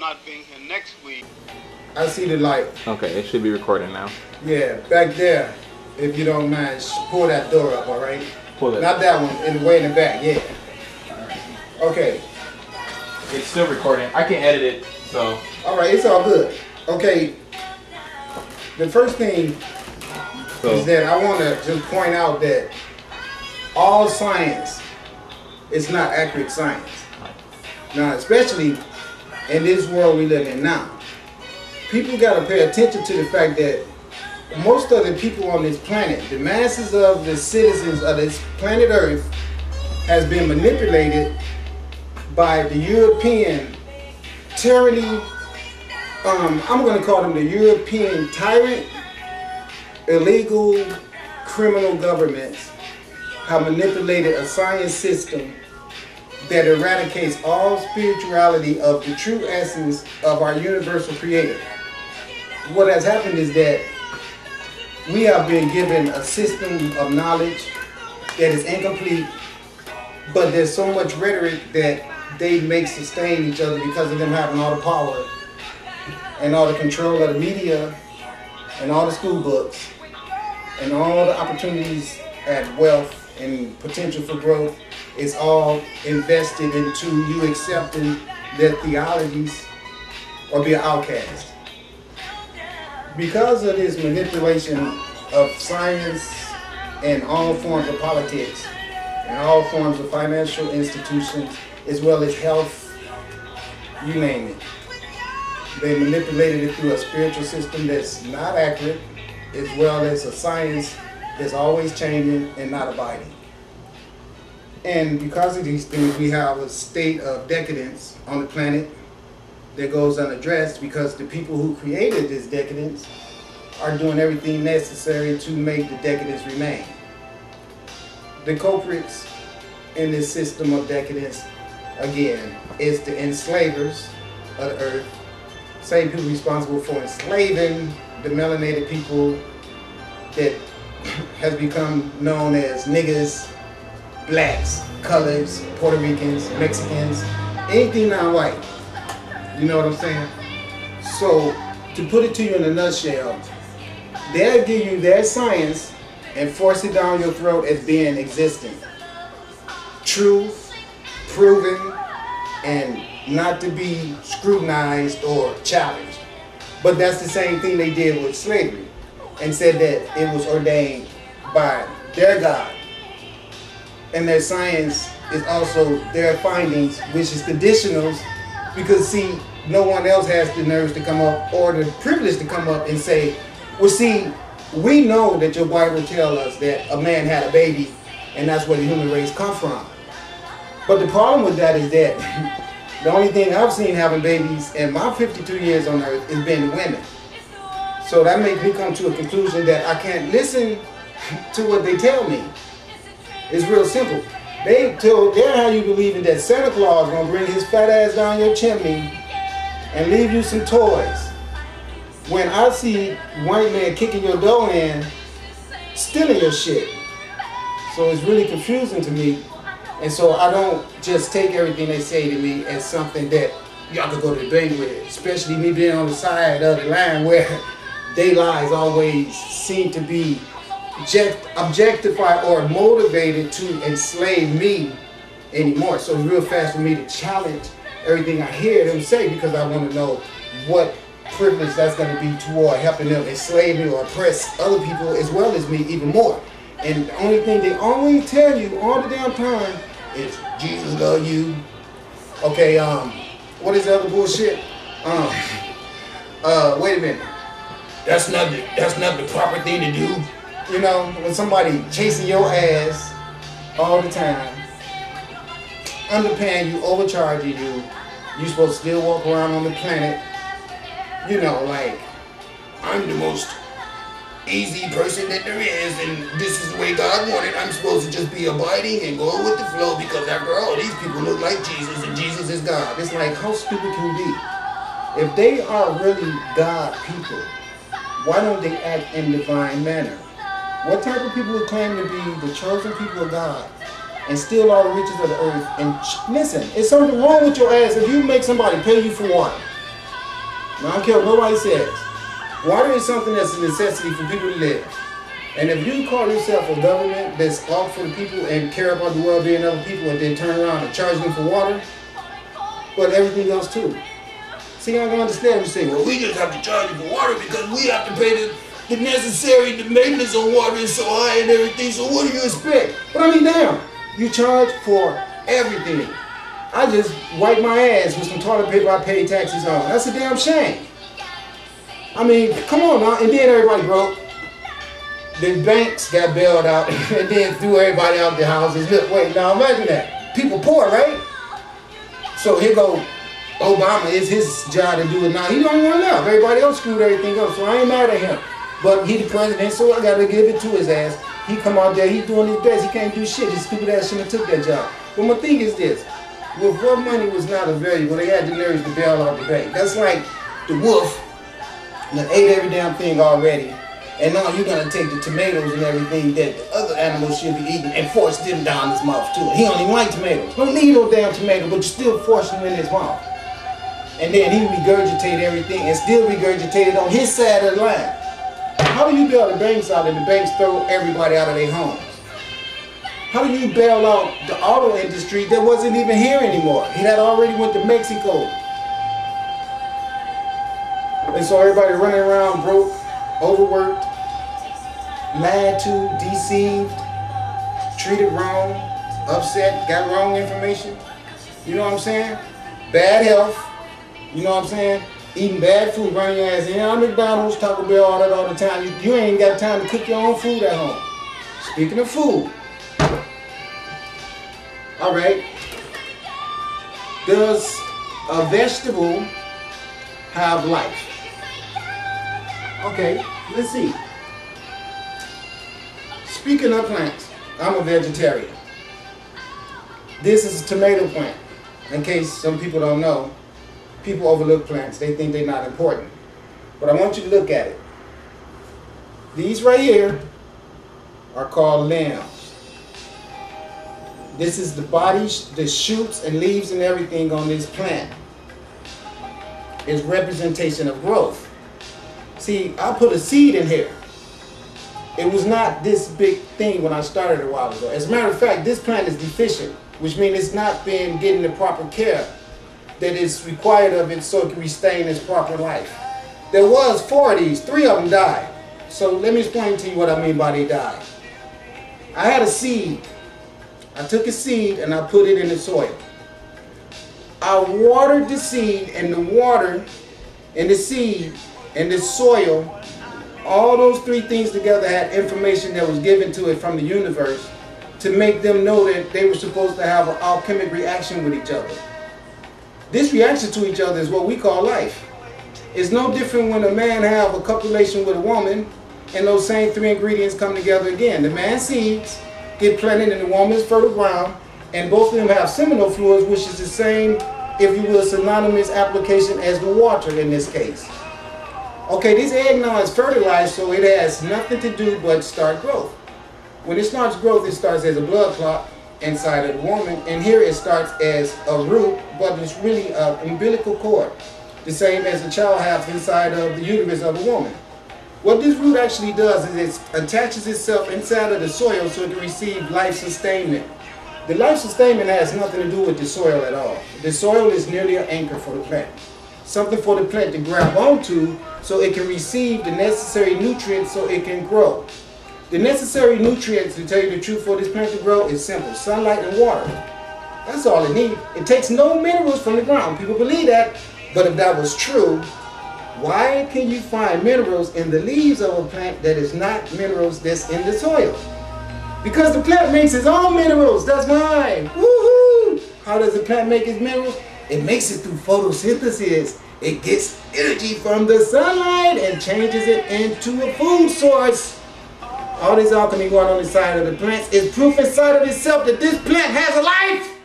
not being here next week. I see the light. Okay, it should be recording now. Yeah, back there. If you don't mind, pull that door up, all right? Pull it. Not that one, in the way in the back, yeah. All right. Okay. It's still recording. I can edit it, so. All right, it's all good. Okay. The first thing is that I want to just point out that all science is not accurate science. Now, especially in this world we live in now, people got to pay attention to the fact that most of the people on this planet, the masses of the citizens of this planet Earth, has been manipulated by the European tyranny. I'm going to call them the European tyrant, illegal, criminal governments have manipulated a science system that eradicates all spirituality of the true essence of our universal creator. What has happened is that we have been given a system of knowledge that is incomplete, but there's so much rhetoric that they make sustain each other because of them having all the power and all the control of the media and all the school books and all the opportunities at wealth and potential for growth is all invested into you accepting their theologies or be an outcast. Because of this manipulation of science and all forms of politics and all forms of financial institutions as well as health, you name it, they manipulated it through a spiritual system that's not accurate as well as a science that's always changing and not abiding. And because of these things, we have a state of decadence on the planet that goes unaddressed because the people who created this decadence are doing everything necessary to make the decadence remain. The culprits in this system of decadence, again, is the enslavers of the earth, same people responsible for enslaving the melanated people that has become known as niggas, blacks, coloreds, Puerto Ricans, Mexicans, anything not white. You know what I'm saying? So, to put it to you in a nutshell, they'll give you their science and force it down your throat as being existent. Truth, proven, and not to be scrutinized or challenged. But that's the same thing they did with slavery and said that it was ordained by their God. And their science is also their findings, which is conditionals, because see, no one else has the nerves to come up or the privilege to come up and say, well see, we know that your Bible tells us that a man had a baby and that's where the human race comes from. But the problem with that is that the only thing I've seen having babies in my 52 years on earth is being women. So that makes me come to a conclusion that I can't listen to what they tell me. It's real simple. They're how you believing that Santa Claus is gonna bring his fat ass down your chimney and leave you some toys. When I see white man kicking your door in, stealing your shit. So it's really confusing to me. And so I don't just take everything they say to me as something that y'all could go to the bank with, especially me being on the side of the line where they lies always seem to be objectified or motivated to enslave me anymore. So it's real fast for me to challenge everything I hear them say because I want to know what privilege that's going to be toward helping them enslave me or oppress other people as well as me even more. And the only thing they always tell you all the damn time is Jesus love you. Okay, what is the other bullshit? Wait a minute. That's not the proper thing to do. You know, when somebody chasing your ass all the time, underpaying you, overcharging you, you supposed to still walk around on the planet, you know, like, I'm the most easy person that there is, and this is the way God wanted. I'm supposed to just be abiding and going with the flow because after all, these people look like Jesus and Jesus is God. It's like, how stupid can you be? If they are really God people, why don't they act in divine manner? What type of people would claim to be the chosen people of God and steal all the riches of the earth? And listen, it's something wrong with your ass if you make somebody pay you for water. I don't care what nobody says. Water is something that's a necessity for people to live. And if you call yourself a government that's all for the people and care about the well-being of other people and then turn around and charge them for water, but everything else too. See, I don't understand. You say, well, we just have to charge you for water because we have to pay the necessary, the maintenance on water is so high and everything, so what do you expect? But I mean, damn, you charge for everything. I just wipe my ass with some toilet paper I pay taxes on. That's a damn shame. I mean, come on now, and then everybody broke. The banks got bailed out and then threw everybody out their houses. Look, wait, now imagine that. People poor, right? So here go Obama, it's his job to do it now. He don't want enough. Everybody else screwed everything up, so I ain't mad at him. But he the president, so I gotta give it to his ass. He come out there, he doing his best, he can't do shit. His stupid ass shouldn't have took that job. But my thing is this, with what money was not available, they had the nerves to bail out the bank. That's like the wolf that ate every damn thing already. And now you're gonna take the tomatoes and everything that the other animals should be eating and force them down his mouth too. He don't even like tomatoes. Don't need no damn tomato, but you still force them in his mouth. And then he regurgitated everything and still regurgitated on his side of the line. How do you bail the banks out and the banks throw everybody out of their homes? How do you bail out the auto industry that wasn't even here anymore? He had already went to Mexico. And so everybody running around broke, overworked, lied to, deceived, treated wrong, upset, got wrong information. You know what I'm saying? Bad health. You know what I'm saying? Eating bad food, running your ass in McDonald's, Taco Bell, all that all the time. You ain't got time to cook your own food at home. Speaking of food. All right. Does a vegetable have life? Okay, let's see. Speaking of plants, I'm a vegetarian. This is a tomato plant. In case some people don't know, people overlook plants. They think they're not important. But I want you to look at it. These right here are called limbs. This is the body, the shoots and leaves and everything on this plant. It's representation of growth. See, I put a seed in here. It was not this big thing when I started a while ago. As a matter of fact, this plant is deficient, which means it's not been getting the proper care that is required of it so it can sustain its proper life. There was 4 of these, 3 of them died. So let me explain to you what I mean by they died. I had a seed. I took a seed and I put it in the soil. I watered the seed, and the water and the seed and the soil, all those 3 things together had information that was given to it from the universe to make them know that they were supposed to have an alchemic reaction with each other. This reaction to each other is what we call life. It's no different when a man have a copulation with a woman and those same 3 ingredients come together again. The man's seeds get planted in the woman's fertile ground, and both of them have seminal fluids, which is the same, if you will, synonymous application as the water in this case. Okay, this egg now is fertilized, so it has nothing to do but start growth. When it starts growth, it starts as a blood clot inside of the woman, and here it starts as a root, but it's really an umbilical cord, the same as a child has inside of the uterus of a woman. What this root actually does is it attaches itself inside of the soil so it can receive life sustainment. The life sustainment has nothing to do with the soil at all. The soil is merely an anchor for the plant. Something for the plant to grab onto so it can receive the necessary nutrients so it can grow. The necessary nutrients, to tell you the truth, for this plant to grow is simple: sunlight and water. That's all it needs. It takes no minerals from the ground. People believe that, but if that was true, why can you find minerals in the leaves of a plant that is not minerals that's in the soil? Because the plant makes its own minerals. That's why. Woohoo! How does the plant make its minerals? It makes it through photosynthesis. It gets energy from the sunlight and changes it into a food source. All this alchemy going on inside of the plants is proof inside of itself that this plant has a life.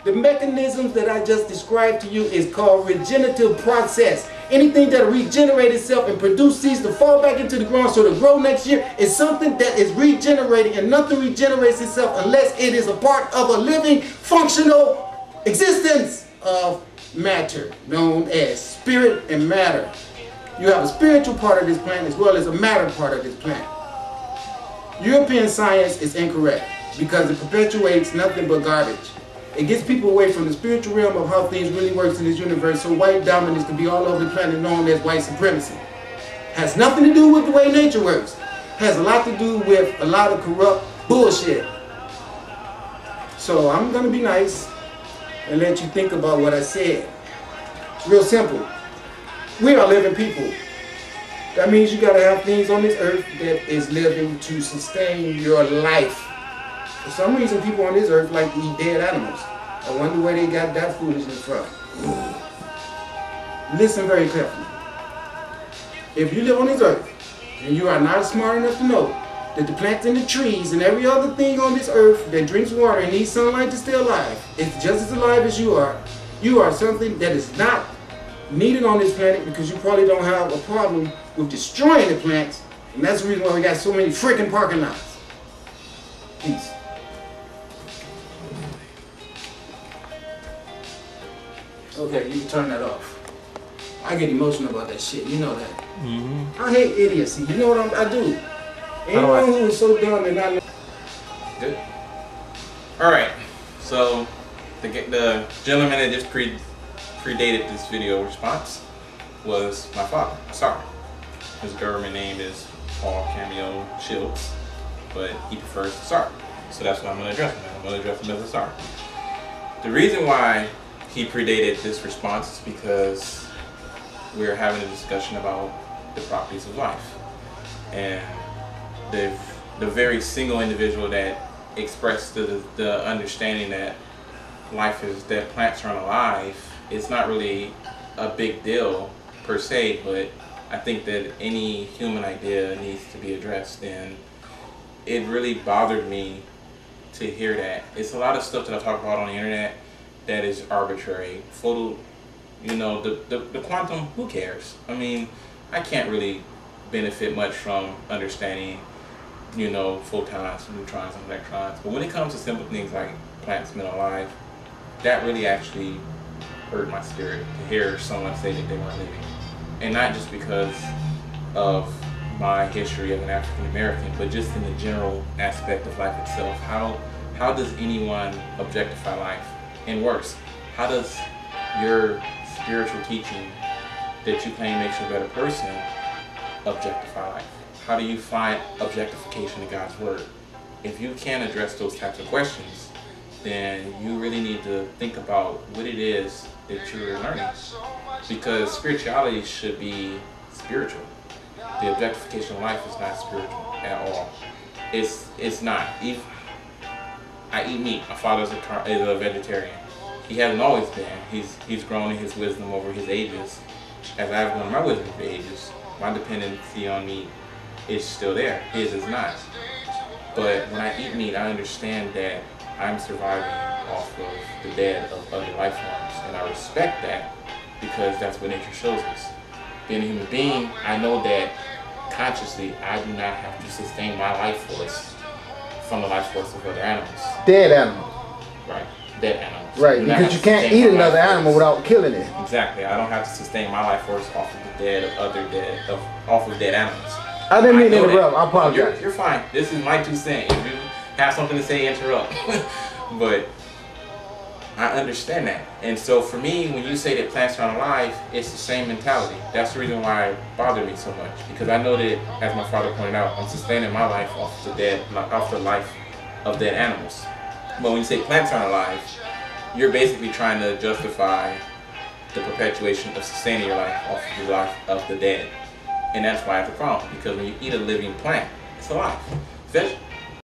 The mechanisms that I just described to you is called regenerative process. Anything that regenerates itself and produce seeds to fall back into the ground so to grow next year is something that is regenerating, and nothing regenerates itself unless it is a part of a living, functional existence of matter, known as spirit and matter. You have a spiritual part of this plant as well as a matter part of this plant. European science is incorrect because it perpetuates nothing but garbage. It gets people away from the spiritual realm of how things really works in this universe, so white dominance can be all over the planet, known as white supremacy. Has nothing to do with the way nature works. Has a lot to do with a lot of corrupt bullshit. So I'm going to be nice and let you think about what I said. It's real simple. We are living people. That means you got to have things on this earth that is living to sustain your life. For some reason, people on this earth like to eat dead animals. I wonder where they got that foolishness from. Listen very carefully. If you live on this earth and you are not smart enough to know that the plants and the trees and every other thing on this earth that drinks water and needs sunlight to stay alive is just as alive as you are something that is not needed on this planet because you probably don't have a problem with destroying the plants, and that's the reason why we got so many freaking parking lots. Peace. Okay, you can turn that off. I get emotional about that shit, you know that. I hate idiocy, you know what I do. Anyone who is so dumb and not... Good. Alright, so the gentleman that just predated this video response was my father, Sorry. His government name is Paul Cameo Shields, but he prefers Sorry. So that's what I'm going to address him as. I'm going to address him as a Sorry. The reason why he predated this response is because we're having a discussion about the properties of life. And the very single individual that expressed the understanding that life is, that plants are alive, it's not really a big deal per se, but I think that any human idea needs to be addressed, and it really bothered me to hear that. It's a lot of stuff that I talk about on the internet that is arbitrary. You know, the quantum, who cares? I mean, I can't really benefit much from understanding, you know, photons, neutrons, and electrons. But when it comes to simple things like plants being alive, that really actually hurt my spirit to hear someone say that they weren't living. And not just because of my history as an African American, but just in the general aspect of life itself. How does anyone objectify life? And worse, how does your spiritual teaching that you claim makes you a better person objectify life? How do you find objectification in God's word? If you can't address those types of questions, then you really need to think about what it is that you're learning. Because spirituality should be spiritual. The objectification of life is not spiritual at all. It's not. I eat meat. My father is a vegetarian. He hasn't always been. He's grown in his wisdom over his ages. As I've grown in my wisdom over ages, my dependency on meat is still there. His is not. But when I eat meat, I understand that I'm surviving off of the dead of other life forms, and I respect that because that's what nature shows us. Being a human being, I know that consciously I do not have to sustain my life force from the life force of other animals. Dead animals. Right, dead animals. Right, because you can't eat another animal without killing it. Exactly, I don't have to sustain my life force off of the dead of other dead, off of dead animals. I didn't mean to interrupt, I apologize. You're fine, this is my 2 cents. If you have something to say, interrupt. But I understand that. And so for me, when you say that plants aren't alive, it's the same mentality. That's the reason why it bothered me so much. Because I know that, as my father pointed out, I'm sustaining my life off the life of dead animals. But when you say plants aren't alive, you're basically trying to justify the perpetuation of sustaining your life off of the life of the dead. And that's why it's a problem. Because when you eat a living plant, it's alive.